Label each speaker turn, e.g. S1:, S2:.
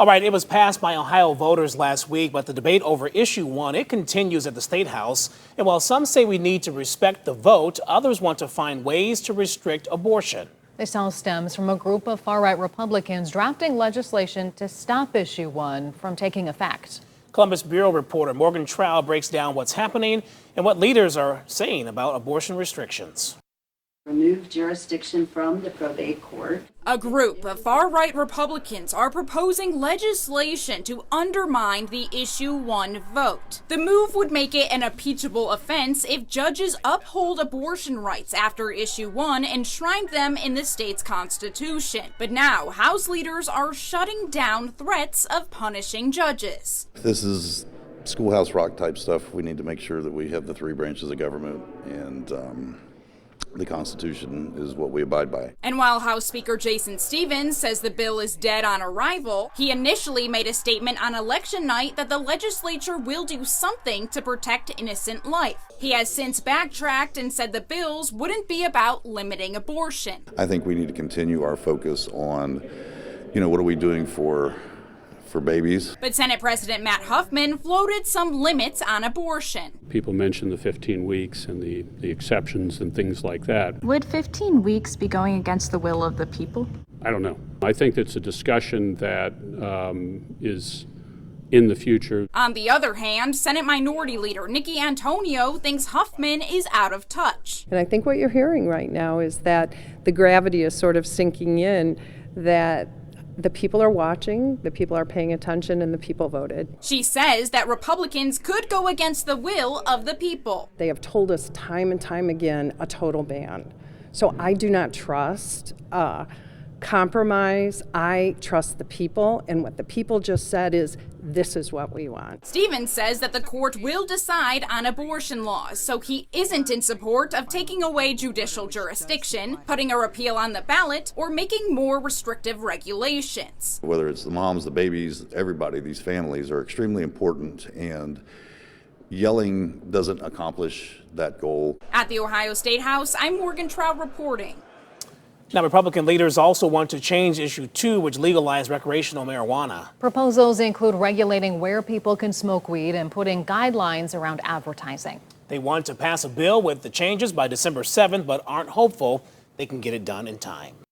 S1: All right, it was passed by Ohio voters last week, but the debate over issue 1, it continues at the State House. And while some say we need to respect the vote, others want to find ways to restrict abortion.
S2: This all stems from a group of far-right Republicans drafting legislation to stop issue 1 from taking effect.
S1: Columbus Bureau reporter Morgan Trout breaks down what's happening and what leaders are saying about abortion restrictions.
S3: Remove jurisdiction from the probate court.
S4: A group of far-right Republicans are proposing legislation to undermine the issue 1 vote. The move would make it an impeachable offense if judges uphold abortion rights after issue 1 enshrined them in the state's constitution. But now House leaders are shutting down threats of punishing judges.
S5: This is schoolhouse rock type stuff. We need to make sure that we have the 3 branches of government, and the Constitution is what we abide by.
S4: And while House Speaker Jason Stephens says the bill is dead on arrival, he initially made a statement on election night that the legislature will do something to protect innocent life. He has since backtracked and said the bills wouldn't be about limiting abortion.
S5: I think we need to continue our focus on, what are we doing for babies.
S4: But Senate President Matt Huffman floated some limits on abortion.
S6: People mention the 15 weeks and the exceptions and things like that.
S7: Would 15 weeks be going against the will of the people?
S6: I don't know. I think it's a discussion that is in the future.
S4: On the other hand, Senate Minority Leader Nikki Antonio thinks Huffman is out of touch.
S8: And I think what you're hearing right now is that the gravity is sort of sinking in, that the people are watching, the people are paying attention, and the people voted.
S4: She says that Republicans could go against the will of the people.
S8: They have told us time and time again a total ban. So I do not trust compromise. I trust the people, and what the people just said is, this is what we want.
S4: Stephens says that the court will decide on abortion laws, so he isn't in support of taking away judicial jurisdiction, putting a repeal on the ballot, or making more restrictive regulations.
S5: Whether it's the moms, the babies, everybody, these families are extremely important, and yelling doesn't accomplish that goal.
S4: At the Ohio State House, I'm Morgan Trout reporting.
S1: Now, Republican leaders also want to change issue 2, which legalized recreational marijuana.
S2: Proposals include regulating where people can smoke weed and putting guidelines around advertising.
S1: They want to pass a bill with the changes by December 7th, but aren't hopeful they can get it done in time.